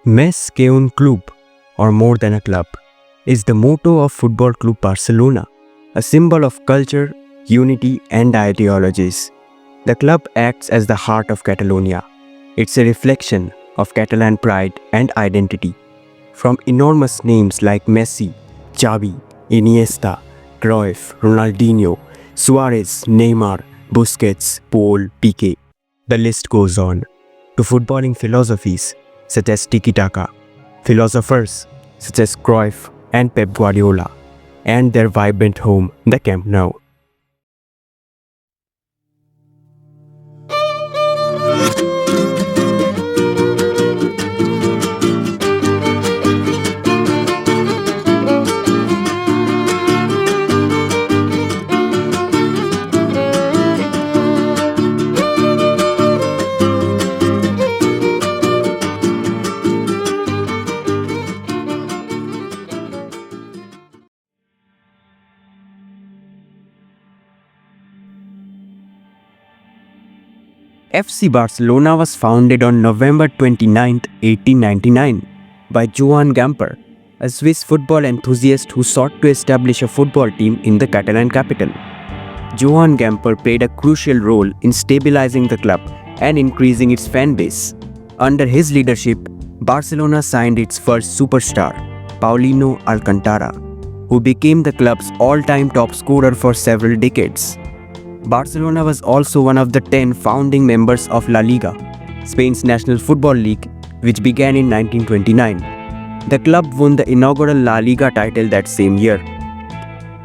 Més que un club, or more than a club, is the motto of Futbol Club Barcelona, a symbol of culture, unity and ideologies. The club acts as the heart of Catalonia. It's a reflection of Catalan pride and identity. From enormous names like Messi, Xavi, Iniesta, Cruyff, Ronaldinho, Suarez, Neymar, Busquets, Paul, Piqué. The list goes on. To footballing philosophies such as Tiki Taka, philosophers such as Cruyff and Pep Guardiola, and their vibrant home, the Camp Nou. FC Barcelona was founded on November 29, 1899 by Johan Gamper, a Swiss football enthusiast who sought to establish a football team in the Catalan capital. Johan Gamper played a crucial role in stabilizing the club and increasing its fan base. Under his leadership, Barcelona signed its first superstar, Paulino Alcantara, who became the club's all-time top scorer for several decades. Barcelona was also one of the 10 founding members of La Liga, Spain's national football league, which began in 1929. The club won the inaugural La Liga title that same year.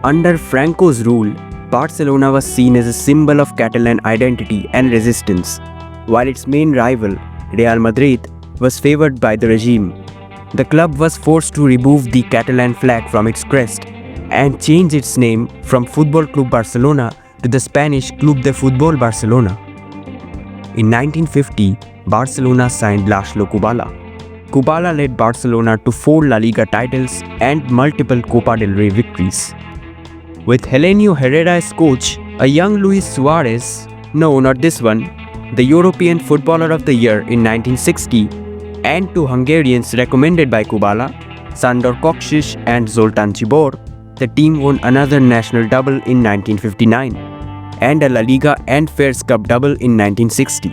Under Franco's rule, Barcelona was seen as a symbol of Catalan identity and resistance, while its main rival, Real Madrid, was favored by the regime. The club was forced to remove the Catalan flag from its crest and change its name from Futbol Club Barcelona to the Spanish Club de Futbol Barcelona. In 1950, Barcelona signed Laszlo Kubala. Kubala led Barcelona to 4 La Liga titles and multiple Copa del Rey victories. With Helenio Herrera as coach, a young Luis Suarez, no, not this one, the European Footballer of the Year in 1960, and 2 Hungarians recommended by Kubala, Sandor Kocsis and Zoltán Csibor, the team won another national double in 1959 and a La Liga and Fairs Cup double in 1960.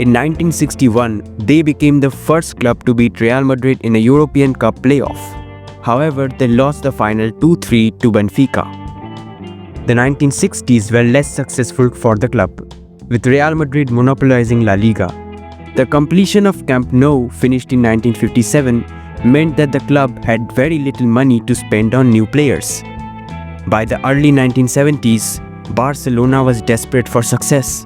In 1961, they became the first club to beat Real Madrid in a European Cup playoff. However, they lost the final 2-3 to Benfica. The 1960s were less successful for the club, with Real Madrid monopolizing La Liga. The completion of Camp Nou, finished in 1957, meant that the club had very little money to spend on new players. By the early 1970s, Barcelona was desperate for success.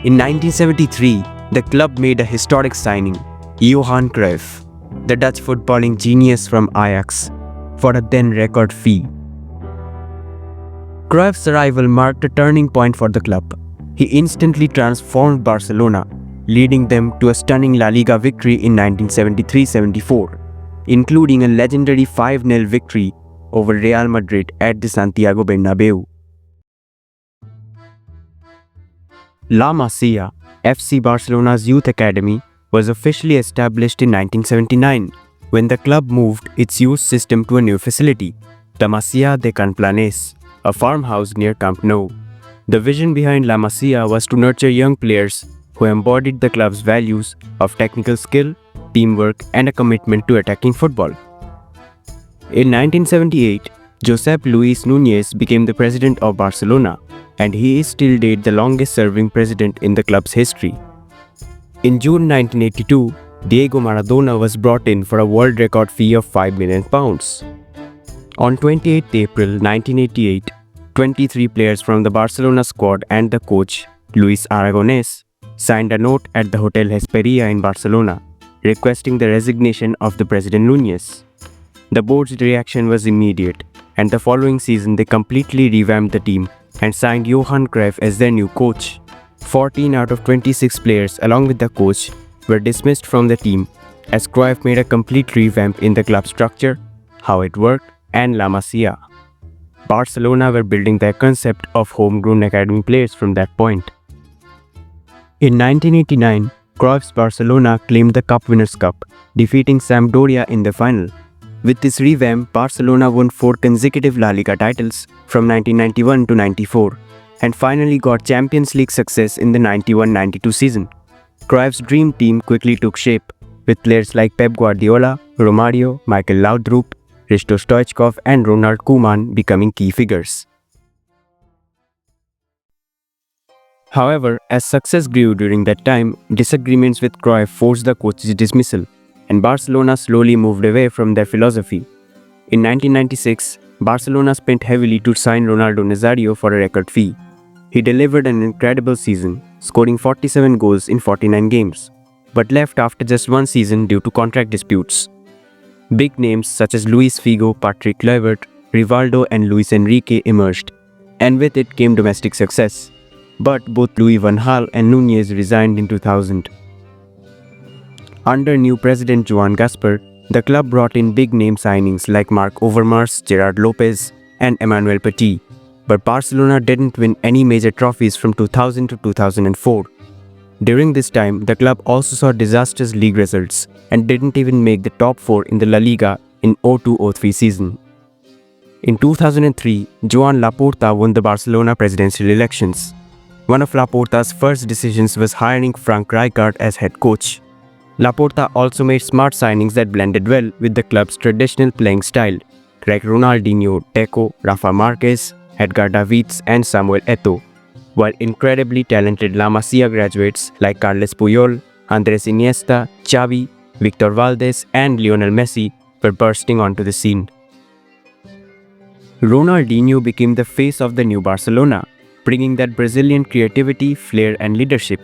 In 1973, the club made a historic signing, Johan Cruyff, the Dutch footballing genius from Ajax, for a then record fee. Cruyff's arrival marked a turning point for the club. He instantly transformed Barcelona, leading them to a stunning La Liga victory in 1973-74. Including a legendary 5-0 victory over Real Madrid at the Santiago Bernabeu. La Masia, FC Barcelona's youth academy, was officially established in 1979 when the club moved its youth system to a new facility, the Masia de Can Planes, a farmhouse near Camp Nou. The vision behind La Masia was to nurture young players who embodied the club's values of technical skill, teamwork and a commitment to attacking football. In 1978, Josep Luis Núñez became the president of Barcelona, and he is till date the longest-serving president in the club's history. In June 1982, Diego Maradona was brought in for a world record fee of £5 million. On 28 April 1988, 23 players from the Barcelona squad and the coach, Luis Aragonés, signed a note at the Hotel Hesperia in Barcelona, requesting the resignation of the President Núñez. The board's reaction was immediate, and the following season they completely revamped the team and signed Johan Cruyff as their new coach. 14 out of 26 players, along with the coach, were dismissed from the team as Cruyff made a complete revamp in the club structure, how it worked, and La Masia. Barcelona were building their concept of homegrown academy players from that point. In 1989, Cruyff's Barcelona claimed the Cup Winners' Cup, defeating Sampdoria in the final. With this revamp, Barcelona won 4 consecutive La Liga titles from 1991 to 94 and finally got Champions League success in the 91-92 season. Cruyff's dream team quickly took shape, with players like Pep Guardiola, Romario, Michael Laudrup, Hristo Stoichkov and Ronald Koeman becoming key figures. However, as success grew during that time, disagreements with Cruyff forced the coach's dismissal, and Barcelona slowly moved away from their philosophy. In 1996, Barcelona spent heavily to sign Ronaldo Nazario for a record fee. He delivered an incredible season, scoring 47 goals in 49 games, but left after just one season due to contract disputes. Big names such as Luis Figo, Patrick Kluivert, Rivaldo and Luis Enrique emerged, and with it came domestic success. But both Louis van Gaal and Nunez resigned in 2000. Under new president Johan Gasper, the club brought in big-name signings like Marc Overmars, Gerard Lopez, and Emmanuel Petit, but Barcelona didn't win any major trophies from 2000 to 2004. During this time, the club also saw disastrous league results and didn't even make the top 4 in the La Liga in 02-03 season. In 2003, Joan Laporta won the Barcelona presidential elections. One of Laporta's first decisions was hiring Frank Rijkaard as head coach. Laporta also made smart signings that blended well with the club's traditional playing style, like Ronaldinho, Deco, Rafa Marquez, Edgar Davids and Samuel Eto'o, while incredibly talented La Masia graduates like Carles Puyol, Andres Iniesta, Xavi, Victor Valdés and Lionel Messi were bursting onto the scene. Ronaldinho became the face of the new Barcelona, bringing that Brazilian creativity, flair and leadership.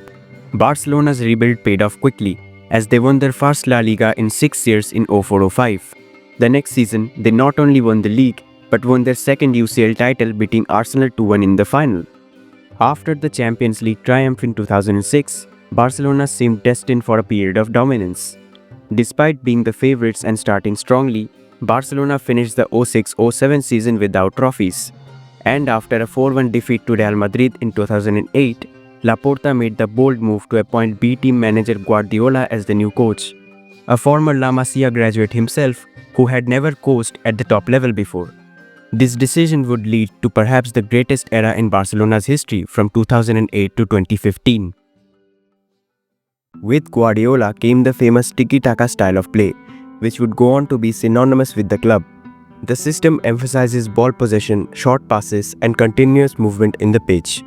Barcelona's rebuild paid off quickly, as they won their first La Liga in 6 years in 04-05. The next season, they not only won the league, but won their second UCL title, beating Arsenal 2-1 in the final. After the Champions League triumph in 2006, Barcelona seemed destined for a period of dominance. Despite being the favourites and starting strongly, Barcelona finished the 06-07 season without trophies. And after a 4-1 defeat to Real Madrid in 2008, Laporta made the bold move to appoint B-team manager Guardiola as the new coach, a former La Masia graduate himself who had never coached at the top level before. This decision would lead to perhaps the greatest era in Barcelona's history from 2008 to 2015. With Guardiola came the famous Tiki Taka style of play, which would go on to be synonymous with the club. The system emphasizes ball possession, short passes, and continuous movement in the pitch.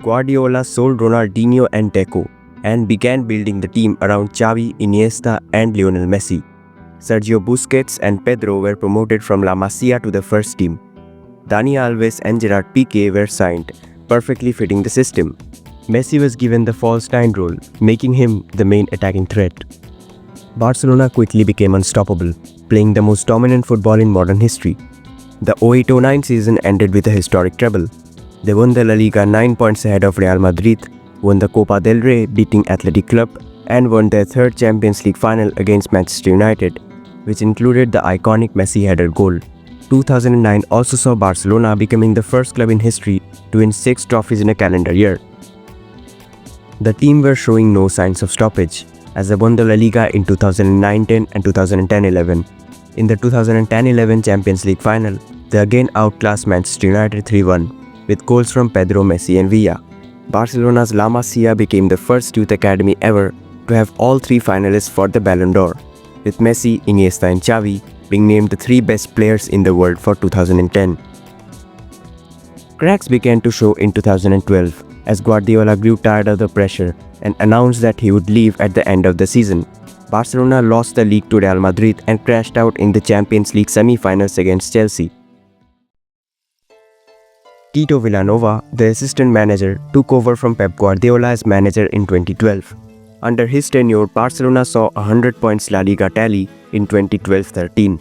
Guardiola sold Ronaldinho and Deco and began building the team around Xavi, Iniesta, and Lionel Messi. Sergio Busquets and Pedro were promoted from La Masia to the first team. Dani Alves and Gerard Piqué were signed, perfectly fitting the system. Messi was given the false nine role, making him the main attacking threat. Barcelona quickly became unstoppable, playing the most dominant football in modern history. The 08-09 season ended with a historic treble. They won the La Liga 9 points ahead of Real Madrid, won the Copa del Rey beating Athletic Club, and won their third Champions League final against Manchester United, which included the iconic Messi header goal. 2009 also saw Barcelona becoming the first club in history to win 6 trophies in a calendar year. The team were showing no signs of stoppage, as they won the La Liga in 2009-10 and 2010-11. In the 2010-11 Champions League final, they again outclassed Manchester United 3-1, with goals from Pedro, Messi and Villa. Barcelona's La Masia became the first youth academy ever to have all 3 finalists for the Ballon d'Or, with Messi, Iniesta and Xavi being named the 3 best players in the world for 2010. Cracks began to show in 2012 as Guardiola grew tired of the pressure and announced that he would leave at the end of the season. Barcelona lost the league to Real Madrid and crashed out in the Champions League semi-finals against Chelsea. Tito Vilanova, the assistant manager, took over from Pep Guardiola as manager in 2012. Under his tenure, Barcelona saw a 100 points La Liga tally in 2012-13.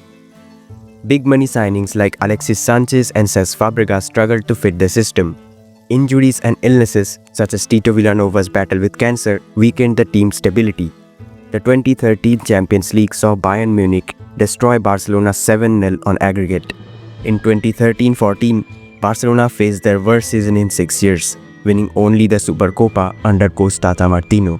Big money signings like Alexis Sanchez and Cesc Fabregas struggled to fit the system. Injuries and illnesses, such as Tito Villanova's battle with cancer, weakened the team's stability. The 2013 Champions League saw Bayern Munich destroy Barcelona 7-0 on aggregate. In 2013-14, Barcelona faced their worst season in 6 years, winning only the Supercopa under coach Tata Martino.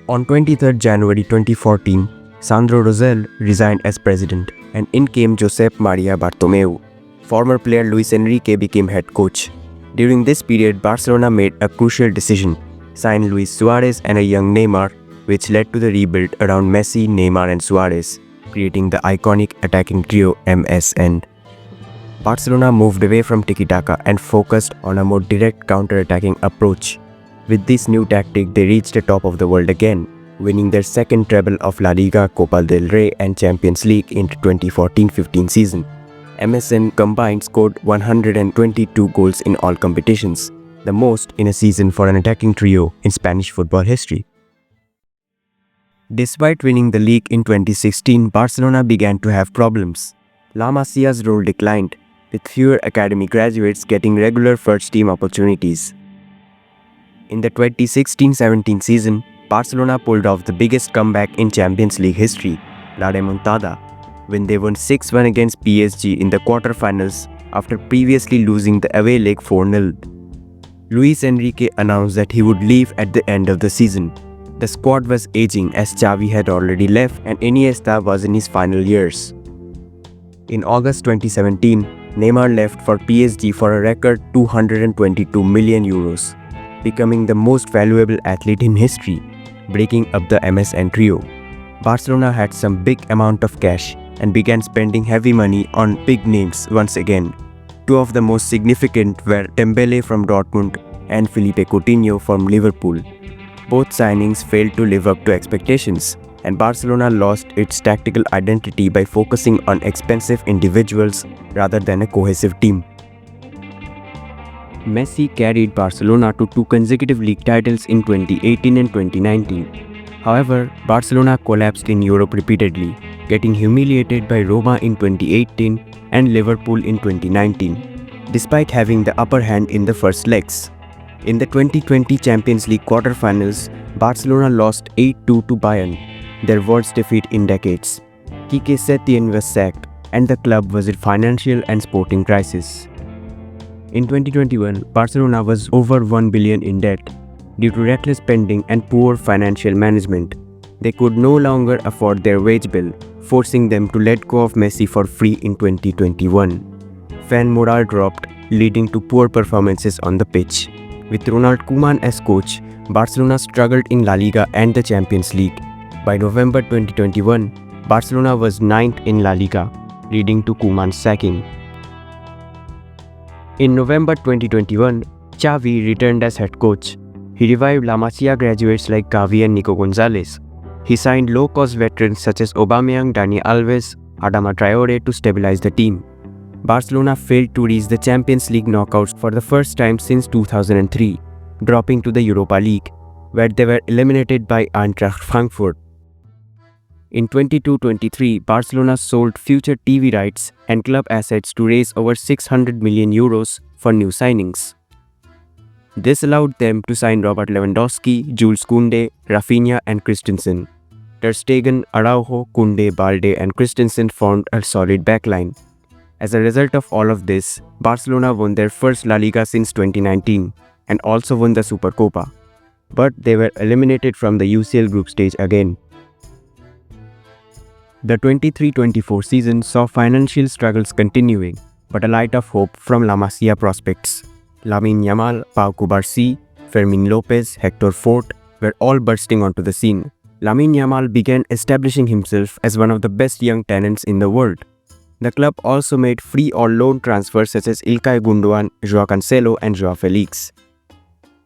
On 23rd January 2014, Sandro Rosell resigned as president, and in came Josep Maria Bartomeu. Former player Luis Enrique became head coach. During this period, Barcelona made a crucial decision, signed Luis Suarez and a young Neymar, which led to the rebuild around Messi, Neymar and Suarez, creating the iconic attacking trio MSN. Barcelona moved away from Tiki Taka and focused on a more direct counter-attacking approach. With this new tactic, they reached the top of the world again, winning their second treble of La Liga, Copa del Rey and Champions League in 2014-15 season. MSN combined scored 122 goals in all competitions, the most in a season for an attacking trio in Spanish football history. Despite winning the league in 2016, Barcelona began to have problems. La Masia's role declined, with fewer academy graduates getting regular first-team opportunities. In the 2016-17 season, Barcelona pulled off the biggest comeback in Champions League history, La Remontada, when they won 6-1 against PSG in the quarter-finals after previously losing the away leg 4-0. Luis Enrique announced that he would leave at the end of the season. The squad was aging as Xavi had already left and Iniesta was in his final years. In August 2017, Neymar left for PSG for a record €222 million, becoming the most valuable athlete in history, breaking up the MSN trio. Barcelona had some big amount of cash and began spending heavy money on big names once again. Two of the most significant were Dembele from Dortmund and Philippe Coutinho from Liverpool. Both signings failed to live up to expectations, and Barcelona lost its tactical identity by focusing on expensive individuals rather than a cohesive team. Messi carried Barcelona to two consecutive league titles in 2018 and 2019. However, Barcelona collapsed in Europe repeatedly, getting humiliated by Roma in 2018 and Liverpool in 2019, despite having the upper hand in the first legs. In the 2020 Champions League quarter-finals, Barcelona lost 8-2 to Bayern, their worst defeat in decades. Quique Setien was sacked, and the club was in financial and sporting crisis. In 2021, Barcelona was over $1 billion in debt due to reckless spending and poor financial management. They could no longer afford their wage bill, forcing them to let go of Messi for free in 2021. Fan morale dropped, leading to poor performances on the pitch. With Ronald Koeman as coach, Barcelona struggled in La Liga and the Champions League. By November 2021, Barcelona was 9th in La Liga, leading to Koeman's sacking. In November 2021, Xavi returned as head coach. He revived La Masia graduates like Gavi and Nico Gonzalez. He signed low-cost veterans such as Aubameyang, Dani Alves, Adama Traore to stabilize the team. Barcelona failed to reach the Champions League knockouts for the first time since 2003, dropping to the Europa League, where they were eliminated by Eintracht Frankfurt. In 22-23, Barcelona sold future TV rights and club assets to raise over €600 million for new signings. This allowed them to sign Robert Lewandowski, Jules Koundé, Rafinha and Christensen. Ter Stegen, Araujo, Koundé, Balde and Christensen formed a solid backline. As a result of all of this, Barcelona won their first La Liga since 2019 and also won the Supercopa. But they were eliminated from the UCL group stage again. The 23-24 season saw financial struggles continuing, but a light of hope from La Masia prospects. Lamine Yamal, Pau Cubarsí, Fermin Lopez, Hector Fort were all bursting onto the scene. Lamine Yamal began establishing himself as one of the best young talents in the world. The club also made free or loan transfers such as Ilkay Gundogan, Joao Cancelo and Joao Felix.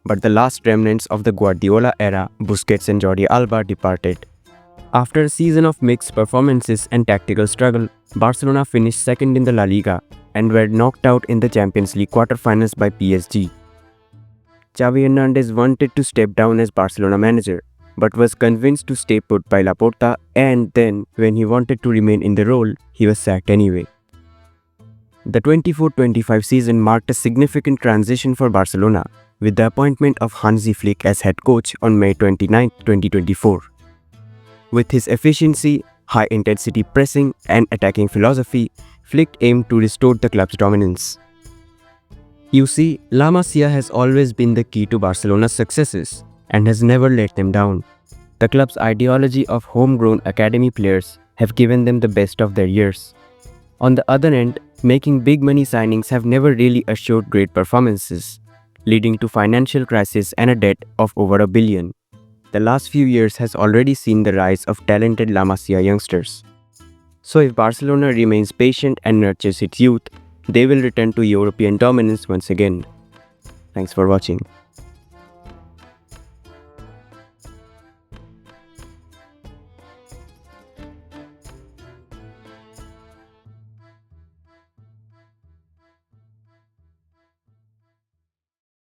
But the last remnants of the Guardiola era, Busquets and Jordi Alba, departed. After a season of mixed performances and tactical struggle, Barcelona finished second in the La Liga and were knocked out in the Champions League quarter-finals by PSG. Xavi Hernandez wanted to step down as Barcelona manager, but was convinced to stay put by Laporta, and then, when he wanted to remain in the role, he was sacked anyway. The 24-25 season marked a significant transition for Barcelona, with the appointment of Hansi Flick as head coach on May 29, 2024. With his efficiency, high-intensity pressing, and attacking philosophy, Flick aimed to restore the club's dominance. You see, La Masia has always been the key to Barcelona's successes and has never let them down. The club's ideology of homegrown academy players have given them the best of their years. On the other end, making big money signings have never really assured great performances, leading to financial crisis and a debt of over $1 billion. The last few years has already seen the rise of talented La Masia youngsters. So if Barcelona remains patient and nurtures its youth, they will return to European dominance once again. Thanks for watching.